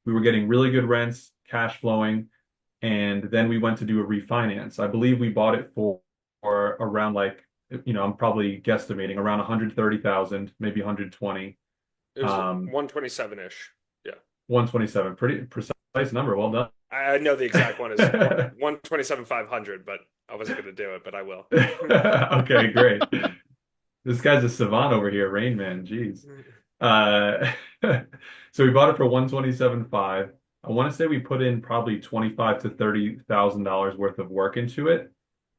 We were getting really good rents, cash flowing, and then we went to do a refinance. I believe we bought it for around like, I'm probably guesstimating around 130,000, maybe 120. It was Um, 127-ish. Yeah. 127, pretty precise number. Well done. I know the exact one is 127,500, but I wasn't going to do it, but I will. Okay, great. This guy's a savant over here, Rain Man. Jeez. Uh, so we bought it for 127.5. I want to say we put in probably 25 to $30,000 worth of work into it.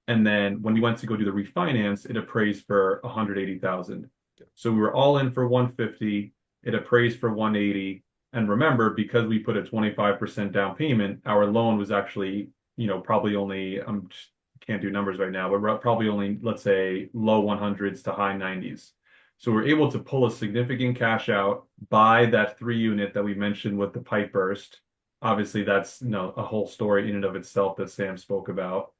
And then when we went to go do the refinance, it appraised for 180,000. So we were all in for 150. It appraised for 180. And remember, because we put a 25% down payment, our loan was actually, probably only, can't do numbers right now, but probably only, let's say, low 100s to high 90s. So we're able to pull a significant cash out, buy that 3 unit that we mentioned with the pipe burst. Obviously, that's, a whole story in and of itself that Sam spoke about.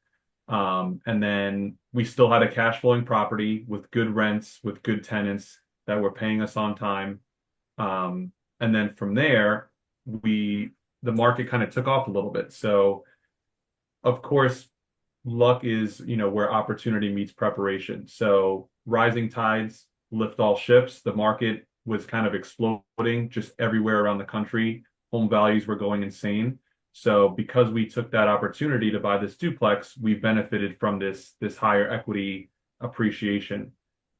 And then we still had a cash flowing property with good rents, with good tenants that were paying us on time. And then from there, the market kind of took off a little bit. So of course, luck is, where opportunity meets preparation. So rising tides lift all ships. The market was kind of exploding just everywhere around the country. Home values were going insane. So because we took that opportunity to buy this duplex, we benefited from this higher equity appreciation.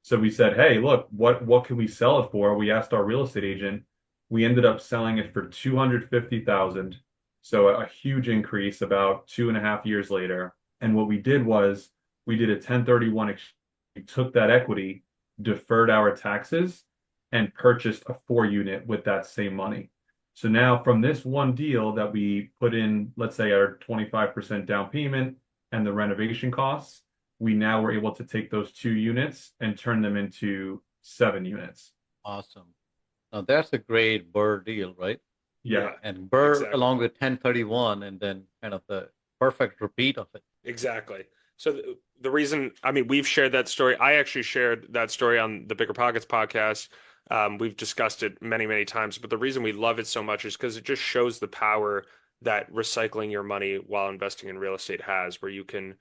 So we said, hey, look, what can we sell it for? We asked our real estate agent. We ended up selling it for 250,000. So a huge increase about 2.5 years later. And what we did was we did a 1031 exchange. We took that equity, deferred our taxes, and purchased a 4 unit with that same money. So now from this one deal that we put in, let's say our 25% down payment and the renovation costs, we now were able to take those 2 units and turn them into 7 units. Awesome. Now that's a great BRRRR deal, right? Yeah. And BRRRR Exactly. along with 1031 and then kind of the perfect repeat of it. Exactly. So the reason, I mean, we've shared that story. I actually shared that story on the Bigger Pockets podcast. We've discussed it many, many times, but the reason we love it so much is because it just shows the power that recycling your money while investing in real estate has, where you can,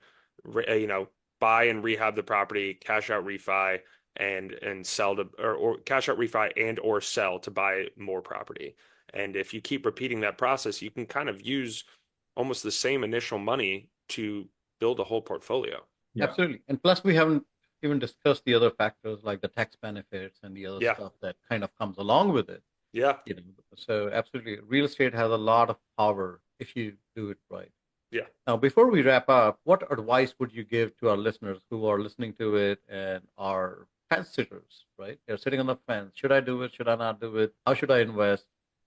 buy and rehab the property, cash out refi, and sell to or cash out refi and or sell to buy more property. And if you keep repeating that process, you can kind of use almost the same initial money to build a whole portfolio. Yeah. Absolutely. And plus, we haven't even discussed the other factors like the tax benefits and the other Yeah. stuff that kind of comes along with it. Yeah. So absolutely, real estate has a lot of power if you do it right. Yeah. Now, before we wrap up, what advice would you give to our listeners who are listening to it and are fence sitters, right? They're sitting on the fence. Should I do it? Should I not do it? How should I invest?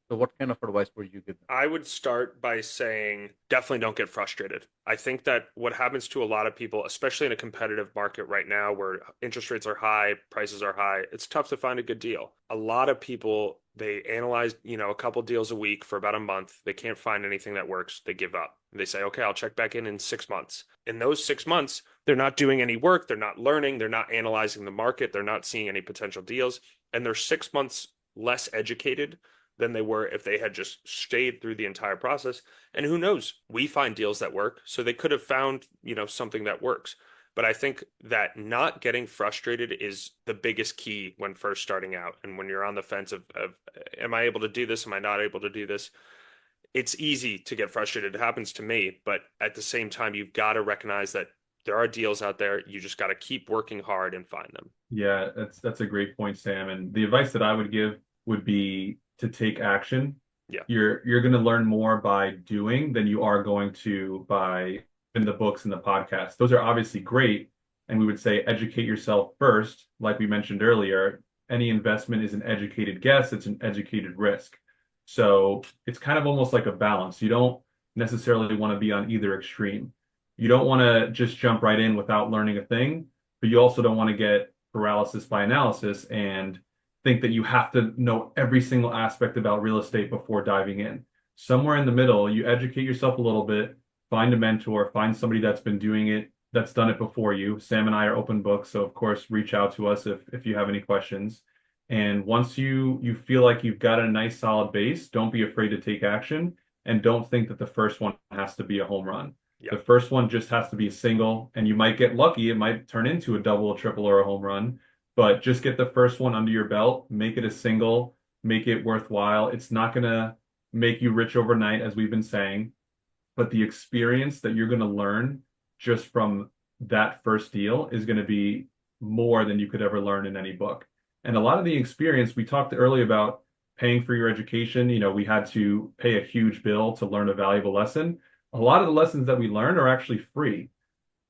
So, what kind of advice would you give them? I would start by saying definitely don't get frustrated. I think that what happens to a lot of people, especially in a competitive market right now where interest rates are high, prices are high, it's tough to find a good deal. A lot of people, they analyze, a couple deals a week for about a month. They can't find anything that works. They give up. They say, okay, I'll check back in 6 months. In those 6 months, they're not doing any work. They're not learning. They're not analyzing the market. They're not seeing any potential deals. And they're 6 months less educated than they were if they had just stayed through the entire process. And who knows, we find deals that work. So they could have found, something that works. But I think that not getting frustrated is the biggest key when first starting out. And when you're on the fence of am I able to do this? Am I not able to do this? It's easy to get frustrated. It happens to me. But at the same time, you've got to recognize that there are deals out there. You just got to keep working hard and find them. Yeah, that's a great point, Sam. And the advice that I would give would be to take action. Yeah. You're going to learn more by doing than you are going to by in the books and the podcast. Those are obviously great, and we would say educate yourself first. Like we mentioned earlier, any investment is an educated guess, it's an educated risk. So it's kind of almost like a balance. You don't necessarily want to be on either extreme. You don't want to just jump right in without learning a thing, but you also don't want to get paralysis by analysis and think that you have to know every single aspect about real estate before diving in. Somewhere in the middle, you educate yourself a little bit, find a mentor, find somebody that's been doing it, that's done it before you. Sam and I are open books, so of course, reach out to us if you have any questions. And once you feel like you've got a nice solid base, don't be afraid to take action and don't think that the first one has to be a home run. Yeah. The first one just has to be a single, and you might get lucky. It might turn into a double, a triple, or a home run, but just get the first one under your belt, make it a single, make it worthwhile. It's not going to make you rich overnight, as we've been saying, but the experience that you're going to learn just from that first deal is going to be more than you could ever learn in any book. And a lot of the experience, we talked earlier about paying for your education. You know, we had to pay a huge bill to learn a valuable lesson. A lot of the lessons that we learn are actually free.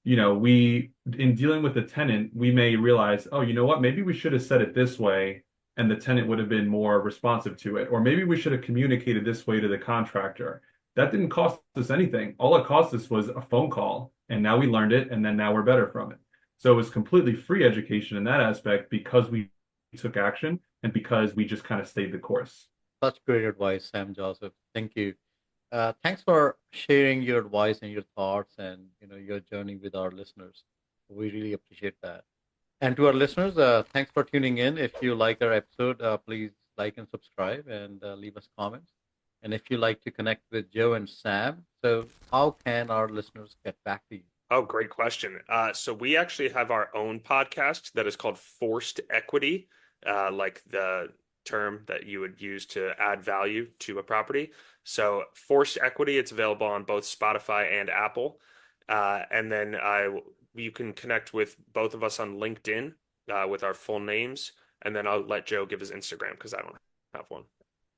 You know, in dealing with the tenant, we may realize, oh, you know what, maybe we should have said it this way and the tenant would have been more responsive to it. Or maybe we should have communicated this way to the contractor. That didn't cost us anything. All it cost us was a phone call, and now we learned it, and then now we're better from it. So it was completely free education in that aspect because we took action and because we just kind of stayed the course. Such great advice, Sam Joseph. Thank you. Thanks for sharing your advice and your thoughts and your journey with our listeners. We really appreciate that. And to our listeners, thanks for tuning in. If you like our episode, please like and subscribe and leave us comments. And if you like to connect with Joe and Sam, so how can our listeners get back to you? Oh, great question. So we actually have our own podcast that is called Forced Equity, like the term that you would use to add value to a property. So Forced Equity, it's available on both Spotify and Apple. And then you can connect with both of us on LinkedIn with our full names. And then I'll let Joe give his Instagram because I don't have one.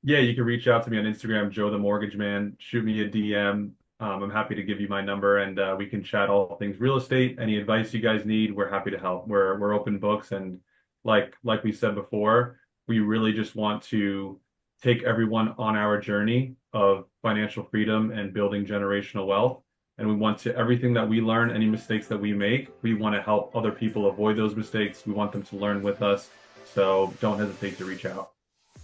Yeah, you can reach out to me on Instagram, Joe the Mortgage Man. Shoot me a DM. I'm happy to give you my number, and we can chat all things real estate. Any advice you guys need, we're happy to help. We're open books, and like we said before, we really just want to take everyone on our journey of financial freedom and building generational wealth. And we want to everything that we learn, any mistakes that we make, we want to help other people avoid those mistakes. We want them to learn with us. So don't hesitate to reach out.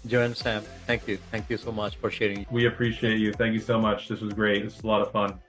Joe and Sam, thank you. Thank you so much for sharing. We appreciate you. Thank you so much. This was great. This was a lot of fun.